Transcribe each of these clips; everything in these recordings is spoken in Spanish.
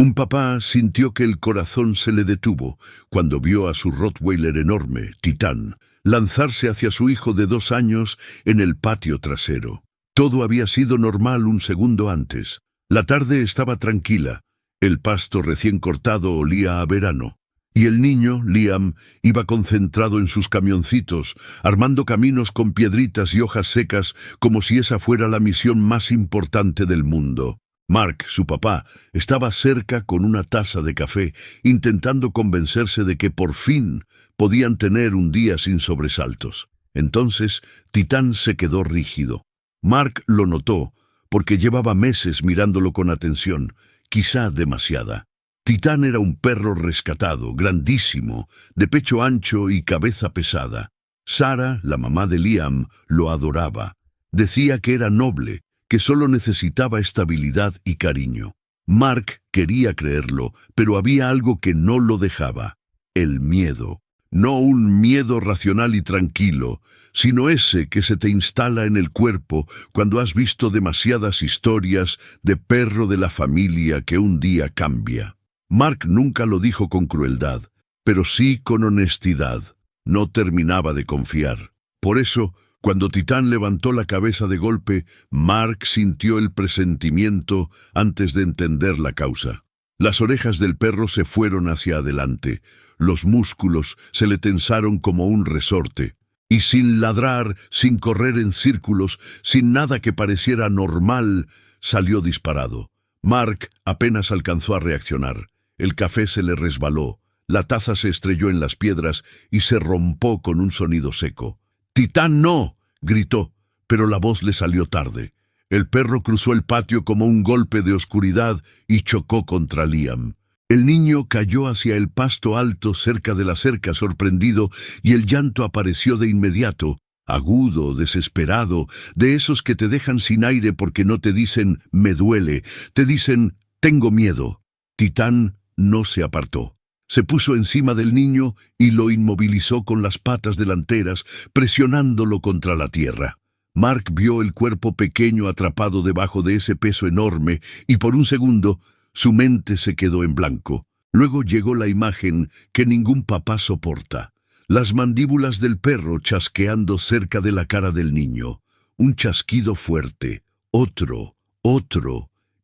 Un papá sintió que el corazón se le detuvo cuando vio a su Rottweiler enorme, Titán, lanzarse hacia su hijo de 2 años en el patio trasero. Todo había sido normal un segundo antes. La tarde estaba tranquila, el pasto recién cortado olía a verano, y el niño, Liam, iba concentrado en sus camioncitos, armando caminos con piedritas y hojas secas como si esa fuera la misión más importante del mundo. Mark, su papá, estaba cerca con una taza de café, intentando convencerse de que por fin podían tener un día sin sobresaltos. Entonces, Titán se quedó rígido. Mark lo notó, porque llevaba meses mirándolo con atención, quizá demasiada. Titán era un perro rescatado, grandísimo, de pecho ancho y cabeza pesada. Sarah, la mamá de Liam, lo adoraba. Decía que era noble, que solo necesitaba estabilidad y cariño. Mark quería creerlo, pero había algo que no lo dejaba: el miedo. No un miedo racional y tranquilo, sino ese que se te instala en el cuerpo cuando has visto demasiadas historias de perro de la familia que un día cambia. Mark nunca lo dijo con crueldad, pero sí con honestidad. No terminaba de confiar. Por eso, cuando Titán levantó la cabeza de golpe, Mark sintió el presentimiento antes de entender la causa. Las orejas del perro se fueron hacia adelante, los músculos se le tensaron como un resorte, y sin ladrar, sin correr en círculos, sin nada que pareciera normal, salió disparado. Mark apenas alcanzó a reaccionar. El café se le resbaló, la taza se estrelló en las piedras y se rompió con un sonido seco. «¡Titán, no!», gritó, pero la voz le salió tarde. El perro cruzó el patio como un golpe de oscuridad y chocó contra Liam. El niño cayó hacia el pasto alto cerca de la cerca sorprendido y el llanto apareció de inmediato, agudo, desesperado, de esos que te dejan sin aire porque no te dicen «me duele», te dicen «tengo miedo». Titán no se apartó. Se puso encima del niño y lo inmovilizó con las patas delanteras, presionándolo contra la tierra. Mark vio el cuerpo pequeño atrapado debajo de ese peso enorme y por un segundo su mente se quedó en blanco. Luego llegó la imagen que ningún papá soporta: las mandíbulas del perro chasqueando cerca de la cara del niño. Un chasquido fuerte, otro,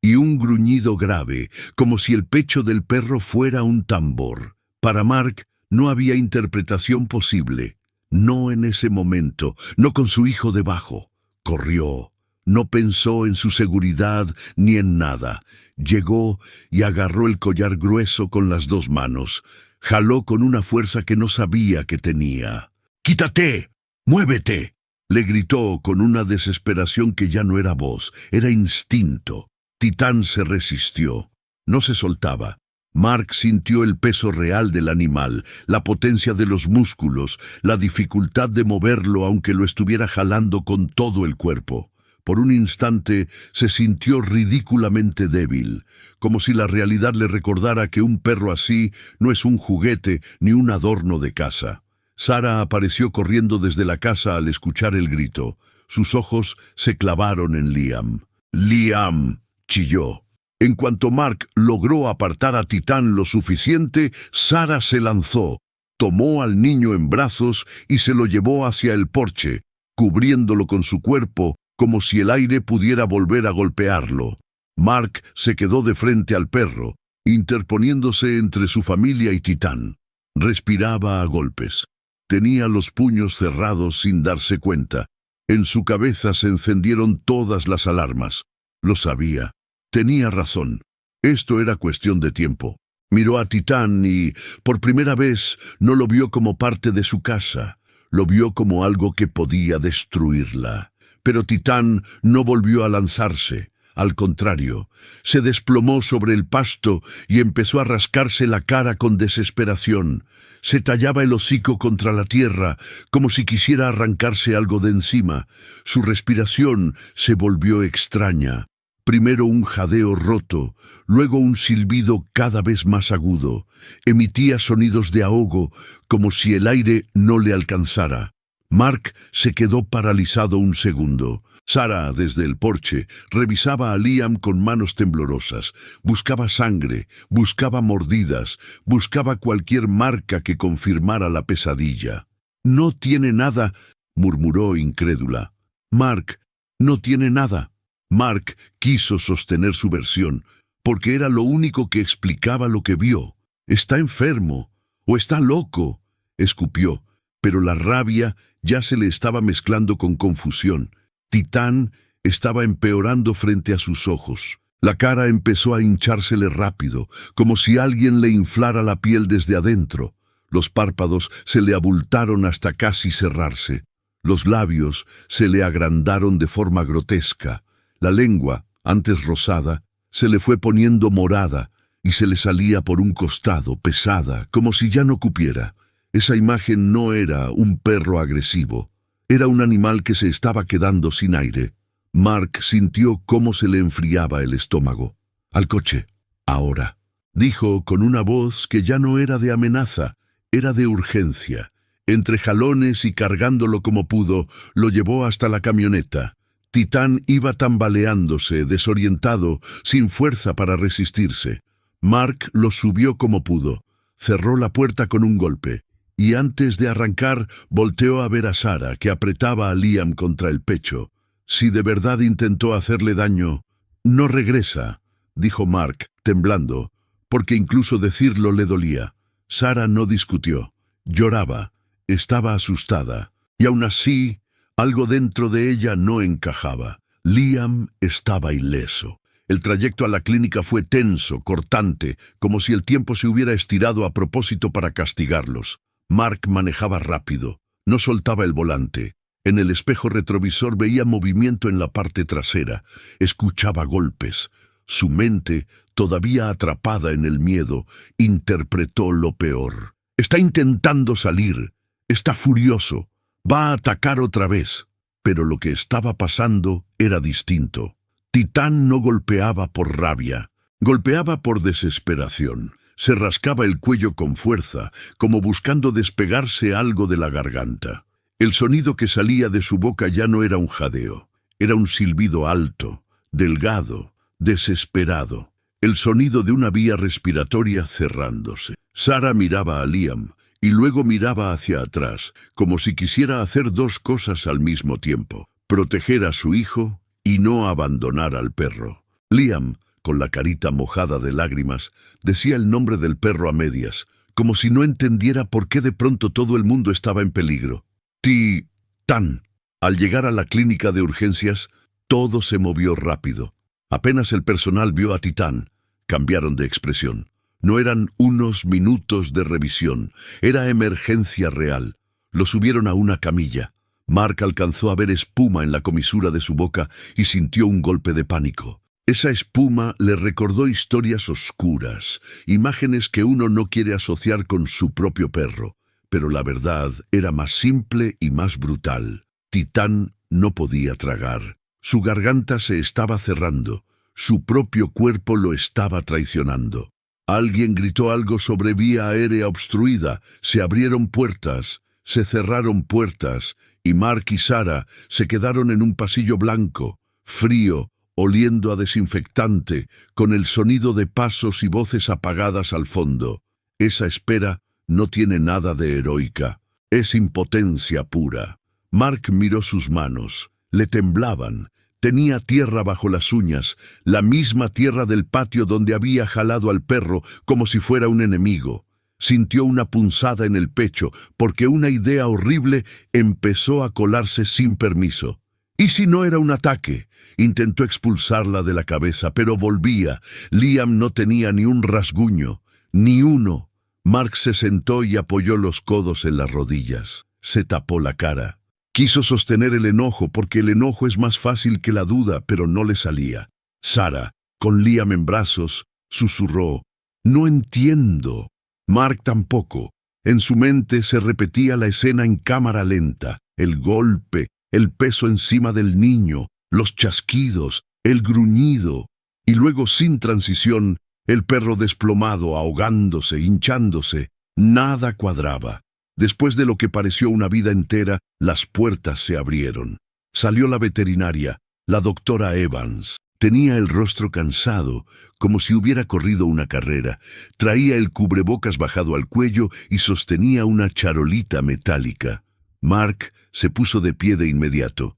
y un gruñido grave, como si el pecho del perro fuera un tambor. Para Mark no había interpretación posible. No en ese momento, no con su hijo debajo. Corrió. No pensó en su seguridad ni en nada. Llegó y agarró el collar grueso con las 2 manos. Jaló con una fuerza que no sabía que tenía. «¡Quítate! ¡Muévete!», le gritó con una desesperación que ya no era voz, era instinto. Titán se resistió. No se soltaba. Mark sintió el peso real del animal, la potencia de los músculos, la dificultad de moverlo aunque lo estuviera jalando con todo el cuerpo. Por un instante se sintió ridículamente débil, como si la realidad le recordara que un perro así no es un juguete ni un adorno de casa. Sarah apareció corriendo desde la casa al escuchar el grito. Sus ojos se clavaron en Liam. «¡Liam!», chilló. En cuanto Mark logró apartar a Titán lo suficiente, Sarah se lanzó, tomó al niño en brazos y se lo llevó hacia el porche, cubriéndolo con su cuerpo como si el aire pudiera volver a golpearlo. Mark se quedó de frente al perro, interponiéndose entre su familia y Titán. Respiraba a golpes. Tenía los puños cerrados sin darse cuenta. En su cabeza se encendieron todas las alarmas. Lo sabía. Tenía razón. Esto era cuestión de tiempo. Miró a Titán y, por primera vez, no lo vio como parte de su casa. Lo vio como algo que podía destruirla. Pero Titán no volvió a lanzarse. Al contrario, se desplomó sobre el pasto y empezó a rascarse la cara con desesperación. Se tallaba el hocico contra la tierra, como si quisiera arrancarse algo de encima. Su respiración se volvió extraña. Primero un jadeo roto, luego un silbido cada vez más agudo. Emitía sonidos de ahogo, como si el aire no le alcanzara. Mark se quedó paralizado un segundo. Sarah, desde el porche, revisaba a Liam con manos temblorosas. Buscaba sangre, buscaba mordidas, buscaba cualquier marca que confirmara la pesadilla. «No tiene nada», murmuró incrédula. «Mark, no tiene nada». Mark quiso sostener su versión, porque era lo único que explicaba lo que vio. «Está enfermo, o está loco», escupió, pero la rabia ya se le estaba mezclando con confusión. Titán estaba empeorando frente a sus ojos. La cara empezó a hinchársele rápido, como si alguien le inflara la piel desde adentro. Los párpados se le abultaron hasta casi cerrarse. Los labios se le agrandaron de forma grotesca. La lengua, antes rosada, se le fue poniendo morada y se le salía por un costado, pesada, como si ya no cupiera. Esa imagen no era un perro agresivo. Era un animal que se estaba quedando sin aire. Mark sintió cómo se le enfriaba el estómago. «Al coche, ahora», dijo con una voz que ya no era de amenaza, era de urgencia. Entre jalones y cargándolo como pudo, lo llevó hasta la camioneta. Titán iba tambaleándose, desorientado, sin fuerza para resistirse. Mark lo subió como pudo. Cerró la puerta con un golpe. Y antes de arrancar, volteó a ver a Sarah, que apretaba a Liam contra el pecho. Si de verdad intentó hacerle daño, «No regresa», dijo Mark, temblando, porque incluso decirlo le dolía. Sarah no discutió. Lloraba, estaba asustada, y aún así, algo dentro de ella no encajaba. Liam estaba ileso. El trayecto a la clínica fue tenso, cortante, como si el tiempo se hubiera estirado a propósito para castigarlos. Mark manejaba rápido, no soltaba el volante. En el espejo retrovisor veía movimiento en la parte trasera, escuchaba golpes. Su mente, todavía atrapada en el miedo, interpretó lo peor. Está intentando salir, está furioso, va a atacar otra vez. Pero lo que estaba pasando era distinto. Titán no golpeaba por rabia, golpeaba por desesperación. Se rascaba el cuello con fuerza, como buscando despegarse algo de la garganta. El sonido que salía de su boca ya no era un jadeo, era un silbido alto, delgado, desesperado, el sonido de una vía respiratoria cerrándose. Sarah miraba a Liam y luego miraba hacia atrás, como si quisiera hacer dos cosas al mismo tiempo: proteger a su hijo y no abandonar al perro. Liam, con la carita mojada de lágrimas, decía el nombre del perro a medias, como si no entendiera por qué de pronto todo el mundo estaba en peligro. «Titán». Al llegar a la clínica de urgencias, todo se movió rápido. Apenas el personal vio a Titán, cambiaron de expresión. No eran unos minutos de revisión, era emergencia real. Lo subieron a una camilla. Mark alcanzó a ver espuma en la comisura de su boca y sintió un golpe de pánico. Esa espuma le recordó historias oscuras, imágenes que uno no quiere asociar con su propio perro. Pero la verdad era más simple y más brutal. Titán no podía tragar. Su garganta se estaba cerrando. Su propio cuerpo lo estaba traicionando. Alguien gritó algo sobre vía aérea obstruida. Se abrieron puertas, se cerraron puertas, y Mark y Sarah se quedaron en un pasillo blanco, frío, oliendo a desinfectante, con el sonido de pasos y voces apagadas al fondo. Esa espera no tiene nada de heroica, es impotencia pura. Mark miró sus manos, le temblaban, tenía tierra bajo las uñas, la misma tierra del patio donde había jalado al perro como si fuera un enemigo. Sintió una punzada en el pecho, porque una idea horrible empezó a colarse sin permiso. ¿Y si no era un ataque? Intentó expulsarla de la cabeza, pero volvía. Liam no tenía ni un rasguño, ni uno. Mark se sentó y apoyó los codos en las rodillas. Se tapó la cara. Quiso sostener el enojo, porque el enojo es más fácil que la duda, pero no le salía. Sarah, con Liam en brazos, susurró: «No entiendo». Mark tampoco. En su mente se repetía la escena en cámara lenta, el golpe, el peso encima del niño, los chasquidos, el gruñido, y luego, sin transición, el perro desplomado, ahogándose, hinchándose. Nada cuadraba. Después de lo que pareció una vida entera, las puertas se abrieron. Salió la veterinaria, la doctora Evans. Tenía el rostro cansado, como si hubiera corrido una carrera. Traía el cubrebocas bajado al cuello y sostenía una charolita metálica. Mark se puso de pie de inmediato.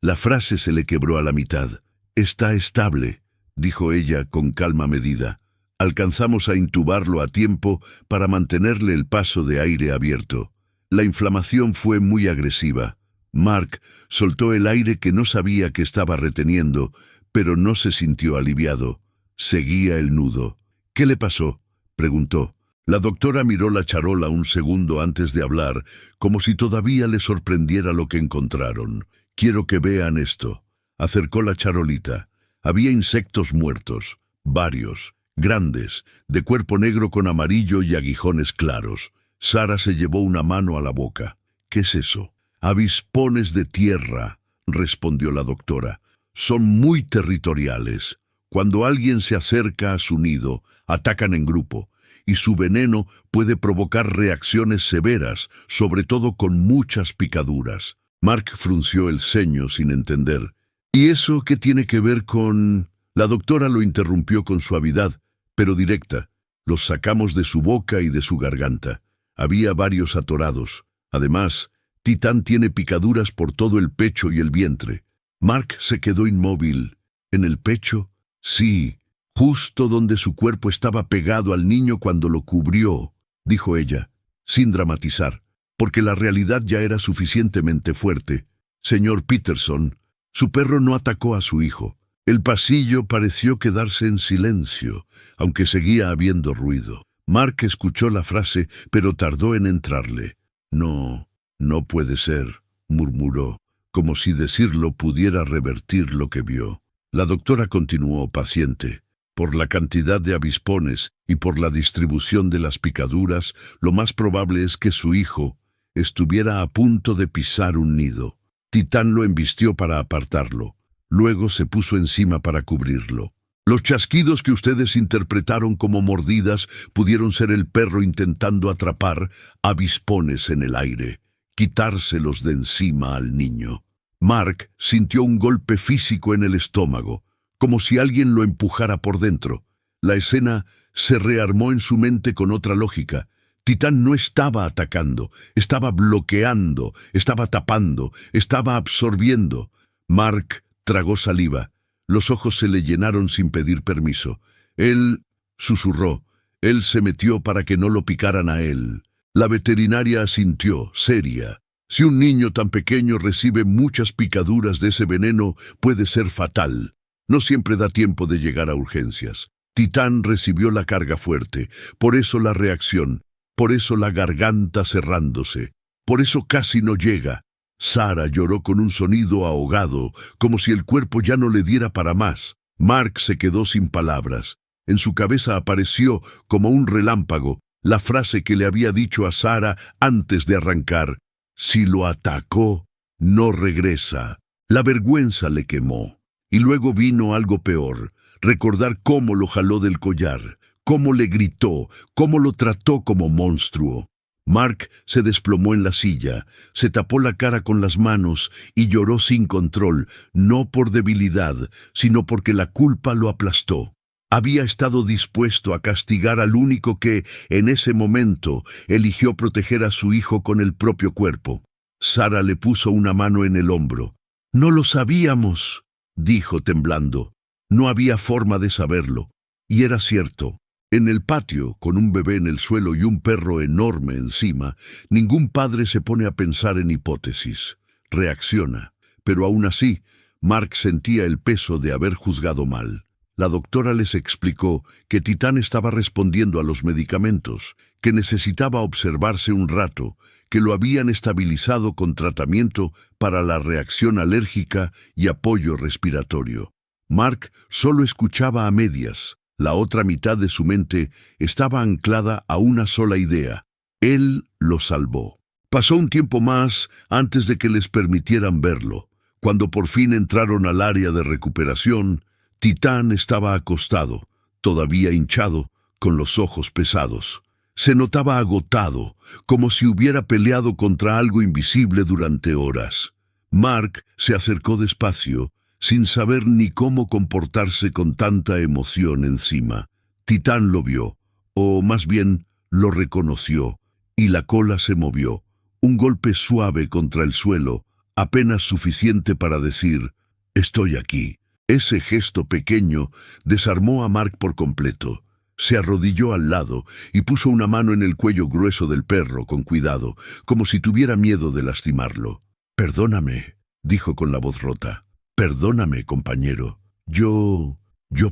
La frase se le quebró a la mitad. Está estable, dijo ella con calma medida. Alcanzamos a intubarlo a tiempo para mantenerle el paso de aire abierto. La inflamación fue muy agresiva. Mark soltó el aire que no sabía que estaba reteniendo, pero no se sintió aliviado. Seguía el nudo. ¿Qué le pasó?, preguntó. La doctora miró la charola un segundo antes de hablar, como si todavía le sorprendiera lo que encontraron. Quiero que vean esto. Acercó la charolita. Había insectos muertos, varios, grandes, de cuerpo negro con amarillo y aguijones claros. Sara se llevó una mano a la boca. ¿Qué es eso? Avispones de tierra, respondió la doctora. Son muy territoriales. Cuando alguien se acerca a su nido, atacan en grupo, y su veneno puede provocar reacciones severas, sobre todo con muchas picaduras. Mark frunció el ceño sin entender. ¿Y eso qué tiene que ver con...? La doctora lo interrumpió con suavidad, pero directa. Los sacamos de su boca y de su garganta. Había varios atorados. Además, Titán tiene picaduras por todo el pecho y el vientre. Mark se quedó inmóvil. ¿En el pecho? Sí, justo donde su cuerpo estaba pegado al niño cuando lo cubrió, dijo ella, sin dramatizar, porque la realidad ya era suficientemente fuerte. Señor Peterson, su perro no atacó a su hijo. El pasillo pareció quedarse en silencio, aunque seguía habiendo ruido. Mark escuchó la frase, pero tardó en entrarle. No puede ser, murmuró, como si decirlo pudiera revertir lo que vio. La doctora continuó paciente. Por la cantidad de avispones y por la distribución de las picaduras, lo más probable es que su hijo estuviera a punto de pisar un nido. Titán lo embistió para apartarlo. Luego se puso encima para cubrirlo. Los chasquidos que ustedes interpretaron como mordidas pudieron ser el perro intentando atrapar avispones en el aire, quitárselos de encima al niño. Mark sintió un golpe físico en el estómago, como si alguien lo empujara por dentro. La escena se rearmó en su mente con otra lógica. Titán no estaba atacando, estaba bloqueando, estaba tapando, estaba absorbiendo. Mark tragó saliva. Los ojos se le llenaron sin pedir permiso. Él susurró. Él se metió para que no lo picaran a él. La veterinaria asintió, seria. Si un niño tan pequeño recibe muchas picaduras de ese veneno, puede ser fatal. No siempre da tiempo de llegar a urgencias. Titán recibió la carga fuerte, por eso la reacción, por eso la garganta cerrándose, por eso casi no llega. Sara lloró con un sonido ahogado, como si el cuerpo ya no le diera para más. Mark se quedó sin palabras. En su cabeza apareció, como un relámpago, la frase que le había dicho a Sara antes de arrancar. Si lo atacó, no regresa. La vergüenza le quemó. Y luego vino algo peor, recordar cómo lo jaló del collar, cómo le gritó, cómo lo trató como monstruo. Mark se desplomó en la silla, se tapó la cara con las manos y lloró sin control, no por debilidad, sino porque la culpa lo aplastó. Había estado dispuesto a castigar al único que, en ese momento, eligió proteger a su hijo con el propio cuerpo. Sara le puso una mano en el hombro. «No lo sabíamos», dijo temblando. No había forma de saberlo. Y era cierto. En el patio, con un bebé en el suelo y un perro enorme encima, ningún padre se pone a pensar en hipótesis. Reacciona. Pero aún así, Mark sentía el peso de haber juzgado mal. La doctora les explicó que Titán estaba respondiendo a los medicamentos, que necesitaba observarse un rato, que lo habían estabilizado con tratamiento para la reacción alérgica y apoyo respiratorio. Mark solo escuchaba a medias. La otra mitad de su mente estaba anclada a una sola idea. Él lo salvó. Pasó un tiempo más antes de que les permitieran verlo. Cuando por fin entraron al área de recuperación, Titán estaba acostado, todavía hinchado, con los ojos pesados. Se notaba agotado, como si hubiera peleado contra algo invisible durante horas. Mark se acercó despacio, sin saber ni cómo comportarse con tanta emoción encima. Titán lo vio, o más bien lo reconoció, y la cola se movió. Un golpe suave contra el suelo, apenas suficiente para decir, «Estoy aquí». Ese gesto pequeño desarmó a Mark por completo. Se arrodilló al lado y puso una mano en el cuello grueso del perro con cuidado, como si tuviera miedo de lastimarlo. «Perdóname», dijo con la voz rota. «Perdóname, compañero. Yo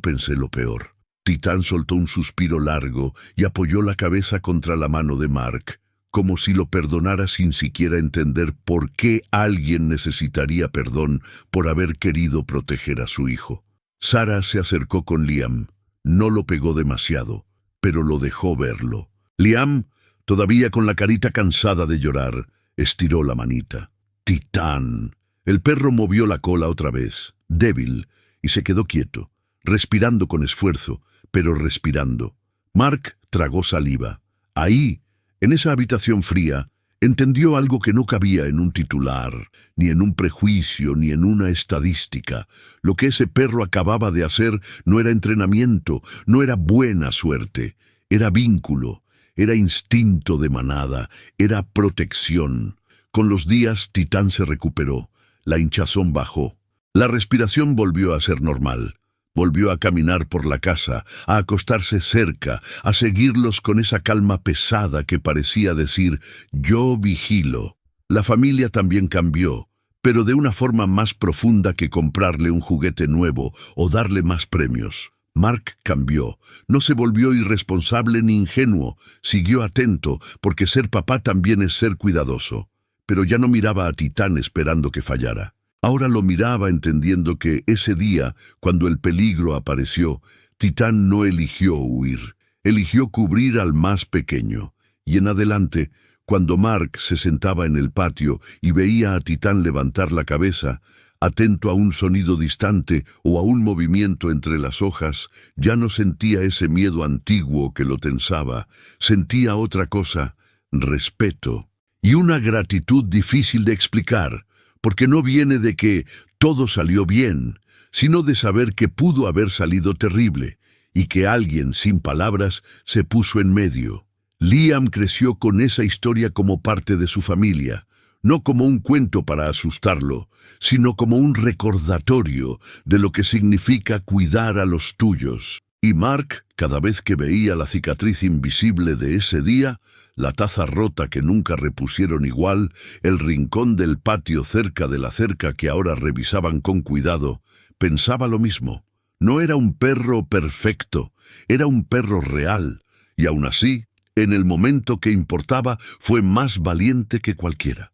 pensé lo peor». Titán soltó un suspiro largo y apoyó la cabeza contra la mano de Mark, como si lo perdonara sin siquiera entender por qué alguien necesitaría perdón por haber querido proteger a su hijo. Sarah se acercó con Liam. No lo pegó demasiado, pero lo dejó verlo. Liam, todavía con la carita cansada de llorar, estiró la manita. «Titán». El perro movió la cola otra vez, débil, y se quedó quieto, respirando con esfuerzo, pero respirando. Mark tragó saliva. Ahí, en esa habitación fría, entendió algo que no cabía en un titular, ni en un prejuicio, ni en una estadística. Lo que ese perro acababa de hacer no era entrenamiento, no era buena suerte, era vínculo, era instinto de manada, era protección. Con los días, Titán se recuperó, la hinchazón bajó, la respiración volvió a ser normal. Volvió a caminar por la casa, a acostarse cerca, a seguirlos con esa calma pesada que parecía decir, «Yo vigilo». La familia también cambió, pero de una forma más profunda que comprarle un juguete nuevo o darle más premios. Mark cambió, no se volvió irresponsable ni ingenuo, siguió atento, porque ser papá también es ser cuidadoso. Pero ya no miraba a Titán esperando que fallara. Ahora lo miraba entendiendo que ese día, cuando el peligro apareció, Titán no eligió huir, eligió cubrir al más pequeño. Y en adelante, cuando Mark se sentaba en el patio y veía a Titán levantar la cabeza, atento a un sonido distante o a un movimiento entre las hojas, ya no sentía ese miedo antiguo que lo tensaba, sentía otra cosa, respeto y una gratitud difícil de explicar, porque no viene de que todo salió bien, sino de saber que pudo haber salido terrible, y que alguien, sin palabras, se puso en medio. Liam creció con esa historia como parte de su familia, no como un cuento para asustarlo, sino como un recordatorio de lo que significa cuidar a los tuyos. Y Mark, cada vez que veía la cicatriz invisible de ese día, la taza rota que nunca repusieron igual, el rincón del patio cerca de la cerca que ahora revisaban con cuidado, pensaba lo mismo. No era un perro perfecto, era un perro real, y aún así, en el momento que importaba, fue más valiente que cualquiera.